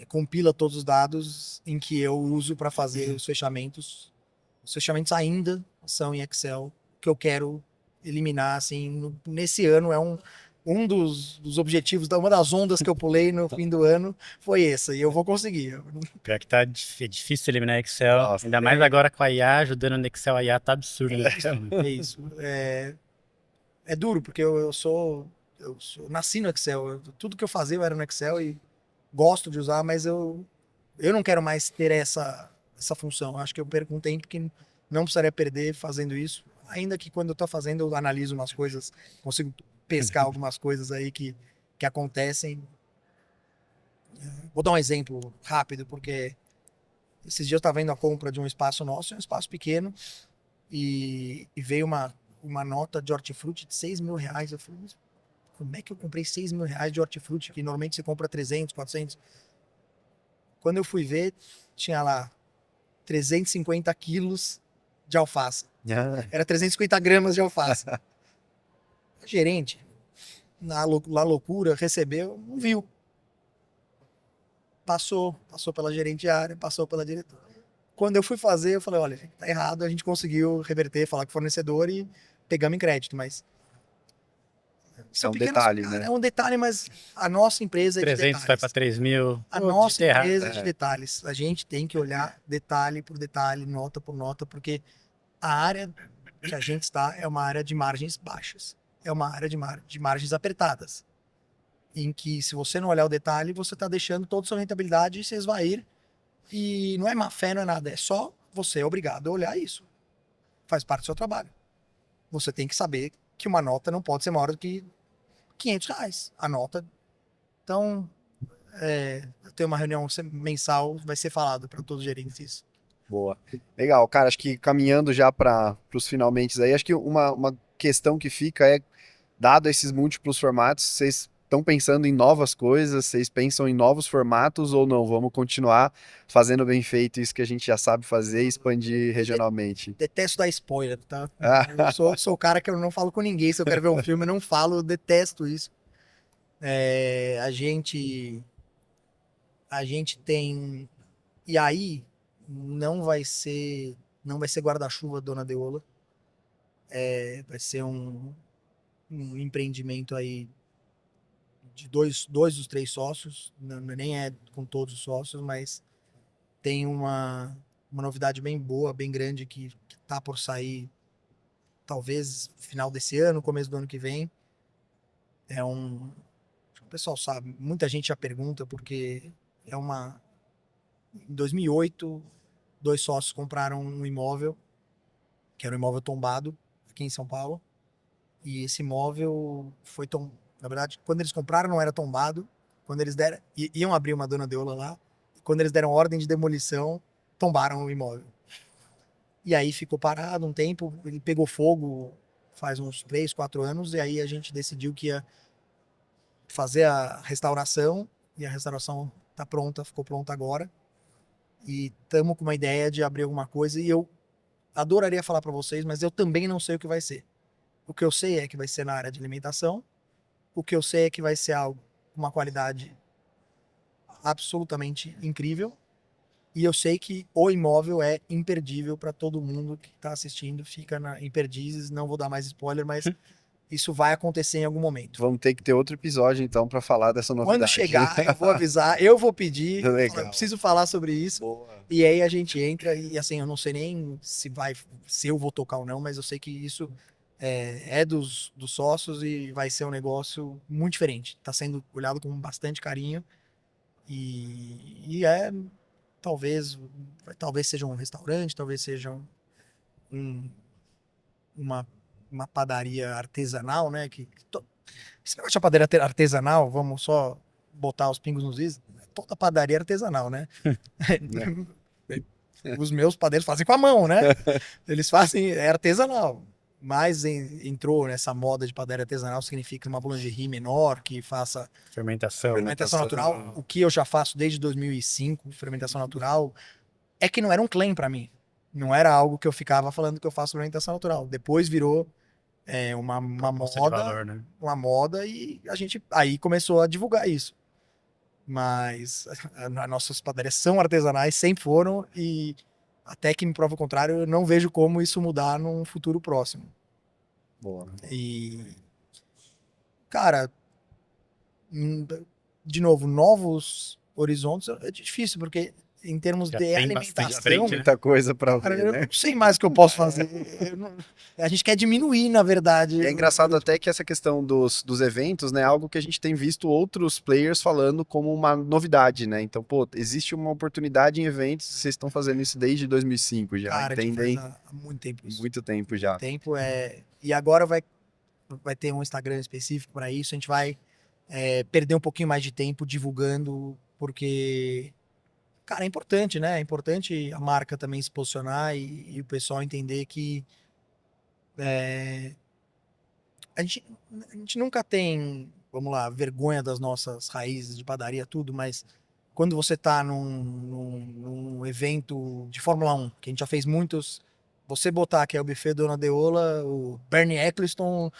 compila todos os dados em que eu uso para fazer os fechamentos. Os fechamentos ainda são em Excel, que eu quero eliminar, assim, nesse ano um dos objetivos, uma das ondas que eu pulei no fim do ano foi essa, e eu vou conseguir. Pior que é difícil eliminar Excel, Nossa, ainda mais agora com a IA, ajudando no Excel, a IA tá absurdo. Né? É isso. É duro, porque eu nasci no Excel, tudo que eu fazia eu era no Excel e gosto de usar, mas eu não quero mais ter essa função. Acho que eu perco um tempo que não precisaria perder fazendo isso. Ainda que quando eu tô fazendo, eu analiso umas coisas, consigo pescar algumas coisas aí que acontecem. Vou dar um exemplo rápido, porque esses dias eu estava vendo a compra de um espaço nosso, é um espaço pequeno, e veio uma nota de hortifruti de R$6.000. Eu falei, mas como é que eu comprei R$6.000 de hortifruti, que normalmente você compra 300, 400? Quando eu fui ver, tinha lá 350 quilos de alface. Era 350 gramas de alface. O gerente, na loucura, recebeu, não viu. Passou pela gerente de área, passou pela diretora. Quando eu fui fazer, eu falei, olha, tá errado, a gente conseguiu reverter, falar com o fornecedor e pegamos em crédito, mas... Isso é um detalhe, né? É um detalhe, mas a nossa empresa é de 300 detalhes. vai para 3.000. A nossa empresa é de detalhes. A gente tem que olhar detalhe por detalhe, nota por nota, porque a área que a gente está é uma área de margens baixas. É uma área de margens apertadas. Em que, se você não olhar o detalhe, você está deixando toda a sua rentabilidade se esvair. E não é má fé, não é nada. É só você é obrigado a olhar isso. Faz parte do seu trabalho. Você tem que saber que uma nota não pode ser maior do que R$500. A nota. Então, eu tenho uma reunião mensal, vai ser falado para todos os gerentes isso. Boa. Legal, cara, acho que caminhando já para os finalmente aí, acho que uma questão que fica é, dado esses múltiplos formatos, vocês estão pensando em novas coisas, vocês pensam em novos formatos ou não? Vamos continuar fazendo bem feito isso que a gente já sabe fazer e expandir regionalmente? Detesto dar spoiler, tá? Eu sou o cara que eu não falo com ninguém, se eu quero ver um filme eu não falo, eu detesto isso. A gente tem... E aí, não vai ser guarda-chuva Dona Deola. Vai ser um empreendimento aí de dois dos 3 sócios, nem é com todos os sócios, mas tem uma novidade bem boa, bem grande que tá por sair talvez final desse ano, começo do ano que vem. O pessoal sabe, muita gente já pergunta, porque em 2008, 2 sócios compraram um imóvel, que era um imóvel tombado, aqui em São Paulo, e esse imóvel foi na verdade, quando eles compraram não era tombado, quando eles iam abrir uma Dona Deola lá, quando eles deram ordem de demolição, tombaram o imóvel. E aí ficou parado um tempo, ele pegou fogo faz uns 3, 4 anos, e aí a gente decidiu que ia fazer a restauração, e a restauração tá pronta, ficou pronta agora, e estamos com uma ideia de abrir alguma coisa, e eu adoraria falar para vocês, mas eu também não sei o que vai ser. O que eu sei é que vai ser na área de alimentação, O que eu sei é que vai ser algo com uma qualidade absolutamente incrível. E eu sei que o imóvel é imperdível para todo mundo que está assistindo. Fica em Perdizes, não vou dar mais spoiler, mas isso vai acontecer em algum momento. Vamos ter que ter outro episódio, então, para falar dessa novidade. Quando chegar, eu vou avisar, eu vou pedir, Legal. eu preciso falar sobre isso. Boa. E aí a gente entra e assim, eu não sei nem se eu vou tocar ou não, mas eu sei que isso é dos sócios e vai ser um negócio muito diferente. Está sendo olhado com bastante carinho e talvez, talvez seja um restaurante, talvez seja um- uma, uma padaria artesanal, né? Esse negócio de padaria artesanal, vamos só botar os pingos nos is, toda padaria é artesanal, né? Os meus padeiros fazem com a mão, né? Eles fazem, é artesanal. Mas entrou nessa moda de padaria artesanal, significa uma boulangerie menor, que faça Fermentação. fermentação natural. O que eu já faço desde 2005, fermentação natural, é que não era um claim para mim. Não era algo que eu ficava falando que eu faço fermentação natural. Depois virou uma Proposta de moda, valor, né? uma moda e a gente aí começou a divulgar isso. Mas as nossas padarias são artesanais, sempre foram, e até que me prova o contrário, eu não vejo como isso mudar num futuro próximo. Boa. E, cara, de novo, novos horizontes é difícil, porque em termos Já de tem bastante alimentação, frente, né? Muita coisa para cara, ver, eu né? não sei mais o que eu posso fazer. A gente quer diminuir, na verdade. É engraçado até que essa questão dos eventos, né, é algo que a gente tem visto outros players falando como uma novidade, né? Então, pô, existe uma oportunidade em eventos, vocês estão fazendo isso desde 2005 já, Cara, a gente entendem? faz há muito tempo isso. Muito tempo já. Tempo e agora vai ter um Instagram específico para isso. A gente vai perder um pouquinho mais de tempo divulgando, porque, cara, é importante, né? É importante a marca também se posicionar e o pessoal entender que a gente, a gente nunca tem, vamos lá, vergonha das nossas raízes de padaria, tudo, mas quando você tá num evento de Fórmula 1, que a gente já fez muitos, você botar que é o buffet Dona Deola, o Bernie Eccleston,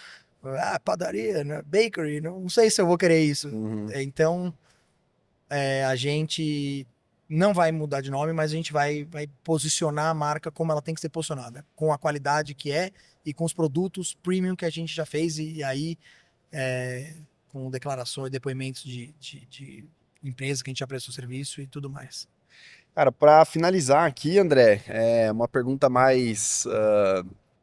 padaria, né? Bakery, não sei se eu vou querer isso. Uhum. Então, a gente não vai mudar de nome, mas a gente vai posicionar a marca como ela tem que ser posicionada, com a qualidade que é e com os produtos premium que a gente já fez, e aí com declarações, depoimentos de empresas que a gente já prestou serviço e tudo mais. Cara, para finalizar aqui, André, é uma pergunta mais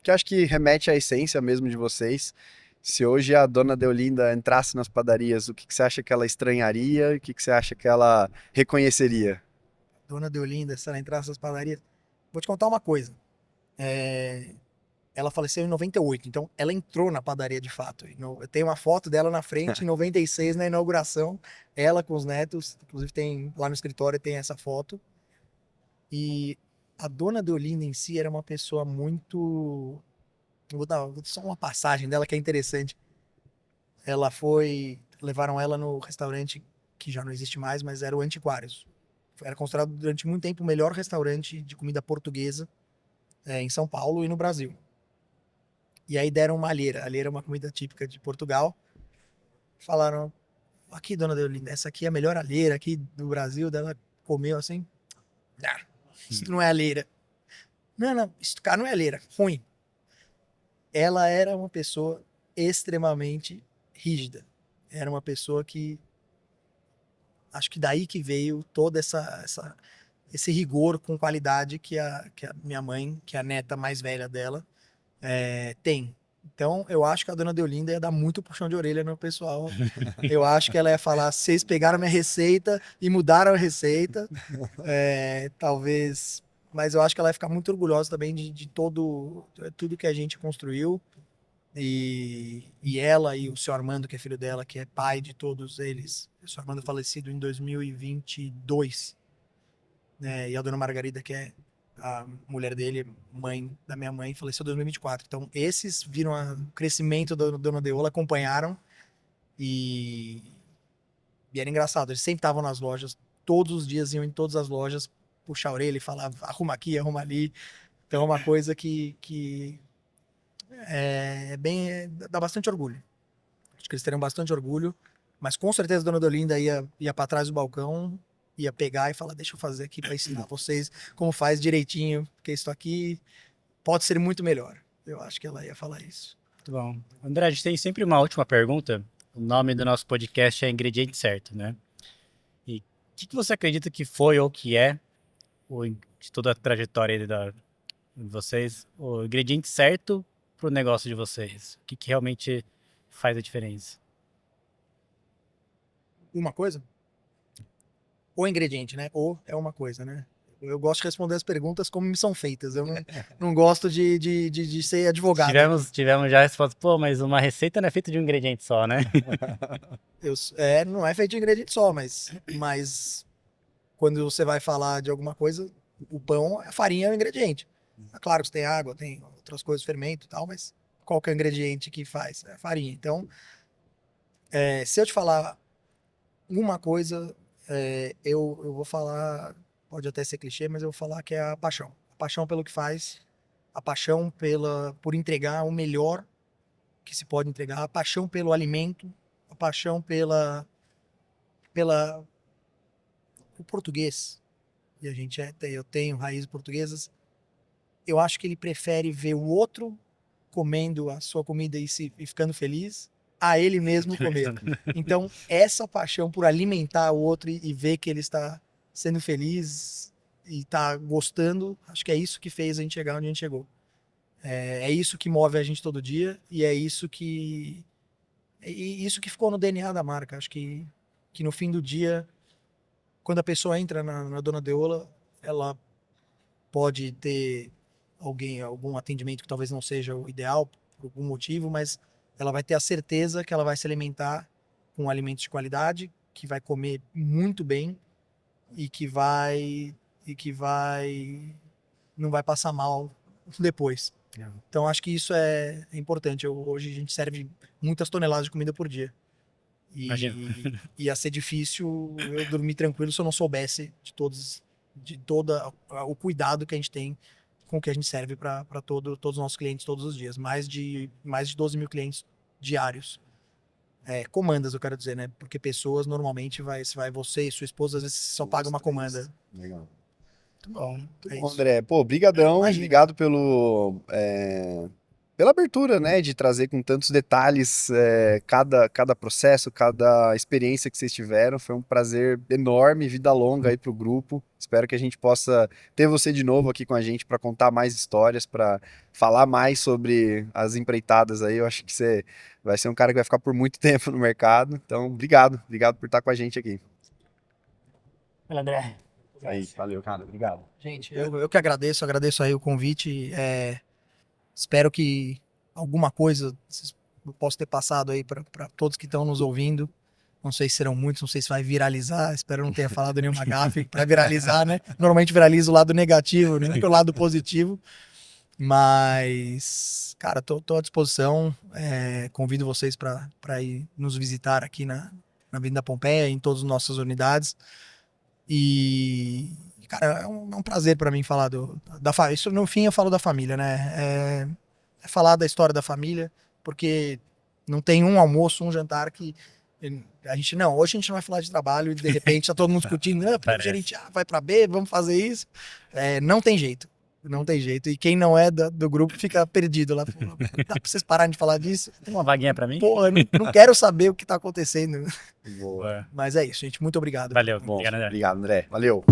que acho que remete à essência mesmo de vocês. Se hoje a dona Deolinda entrasse nas padarias, o que você acha que ela estranharia? O que você acha que ela reconheceria? Dona Deolinda, se ela entrar nessas padarias. Vou te contar uma coisa. Ela faleceu em 98, então ela entrou na padaria de fato. Eu tenho uma foto dela na frente, em 96, na inauguração, ela com os netos, inclusive tem lá no escritório tem essa foto. E a dona Deolinda em si era uma pessoa muito. Vou dar só uma passagem dela que é interessante. Levaram ela no restaurante que já não existe mais, mas era o Antiquários. Era considerado durante muito tempo o melhor restaurante de comida portuguesa em São Paulo e no Brasil. E aí deram uma alheira. A alheira é uma comida típica de Portugal. Falaram, aqui, dona Deolinda, essa aqui é a melhor alheira aqui do Brasil. Daí ela comeu assim, isso não é alheira. Não, isso, cara, não é alheira, ruim. Ela era uma pessoa extremamente rígida. Era uma pessoa que acho que daí que veio todo esse rigor com qualidade que a minha mãe, que é a neta mais velha dela, tem. Então, eu acho que a dona Deolinda ia dar muito puxão de orelha no pessoal. Eu acho que ela ia falar: vocês pegaram minha receita e mudaram a receita. Talvez. Mas eu acho que ela ia ficar muito orgulhosa também de tudo que a gente construiu. E ela e o seu Armando, que é filho dela, que é pai de todos eles. O seu Armando falecido em 2022. E a dona Margarida, que é a mulher dele, mãe da minha mãe, faleceu em 2024. Então, esses viram o crescimento da dona Deola, acompanharam. E era engraçado. Eles sempre estavam nas lojas, todos os dias iam em todas as lojas, puxar a orelha e falar: arruma aqui, arruma ali. Então, é uma coisa que dá bastante orgulho. Acho que eles teriam bastante orgulho, mas com certeza a dona Deolinda ia para trás do balcão, ia pegar e falar, deixa eu fazer aqui para ensinar vocês como faz direitinho, porque isso aqui pode ser muito melhor. Eu acho que ela ia falar isso. Muito bom. André, a gente tem sempre uma última pergunta. O nome do nosso podcast é Ingrediente Certo, né? E o que você acredita que foi ou que é, de toda a trajetória aí de vocês, o ingrediente certo para o negócio de vocês? O que realmente faz a diferença? Uma coisa? O ingrediente, né? O é uma coisa, né? Eu gosto de responder as perguntas como me são feitas. Eu não gosto de ser advogado. Tivemos já a resposta, pô, mas uma receita não é feita de um ingrediente só, né? Não é feito de ingrediente só, mas quando você vai falar de alguma coisa, o pão, a farinha é o ingrediente. É claro que você tem água, tem outras coisas, fermento e tal, mas qual que é o ingrediente que faz? É a farinha. Então, se eu te falar uma coisa, eu vou falar, pode até ser clichê, mas eu vou falar que é a paixão. A paixão pelo que faz, a paixão por entregar o melhor que se pode entregar, a paixão pelo alimento, a paixão o português. E eu tenho raízes portuguesas. Eu acho que ele prefere ver o outro comendo a sua comida e ficando feliz a ele mesmo comer. Então, essa paixão por alimentar o outro e ver que ele está sendo feliz e está gostando, acho que é isso que fez a gente chegar onde a gente chegou. É isso que move a gente todo dia e é isso que ficou no DNA da marca. Acho que no fim do dia, quando a pessoa entra na Dona Deola, ela pode ter algum atendimento que talvez não seja o ideal por algum motivo, mas ela vai ter a certeza que ela vai se alimentar com alimentos de qualidade, que vai comer muito bem e que não vai passar mal depois. Então acho que isso é importante. Hoje a gente serve muitas toneladas de comida por dia. E ia ser difícil eu dormir tranquilo se eu não soubesse de todo o cuidado que a gente tem com o que a gente serve para todos os nossos clientes todos os dias. Mais de 12 mil clientes diários. Comandas, eu quero dizer, né? Porque pessoas, normalmente, vai você e sua esposa, às vezes só paga uma comanda. Legal. Muito bom. Muito bom, André. Pô, brigadão. Obrigado pela abertura, né, de trazer com tantos detalhes cada processo, cada experiência que vocês tiveram. Foi um prazer enorme, vida longa aí pro grupo. Espero que a gente possa ter você de novo aqui com a gente para contar mais histórias, para falar mais sobre as empreitadas aí. Eu acho que você vai ser um cara que vai ficar por muito tempo no mercado. Então, obrigado por estar com a gente aqui. Olha, André. Aí, valeu, cara. Obrigado. Gente, eu que agradeço aí o convite. Espero que alguma coisa eu possa ter passado aí para todos que estão nos ouvindo. Não sei se serão muitos, não sei se vai viralizar. Espero não ter falado nenhuma gafe para viralizar, né? Normalmente viraliza o lado negativo, né? O lado positivo. Mas, cara, tô à disposição. Convido vocês para ir nos visitar aqui na Avenida Pompeia, em todas as nossas unidades. E, cara, é um prazer para mim falar da família. Isso, no fim, eu falo da família, né? É falar da história da família, porque não tem um almoço, um jantar que hoje a gente não vai falar de trabalho e de repente tá todo mundo discutindo, porque o gerente vai para B, vamos fazer isso. Não tem jeito. Não tem jeito. E quem não é do grupo fica perdido lá. Dá pra vocês pararem de falar disso? Tem uma vaguinha pra mim? Pô, eu não quero saber o que tá acontecendo. Boa. Mas é isso, gente. Muito obrigado. Valeu. Bom, Obrigado, André. obrigado, André. Valeu.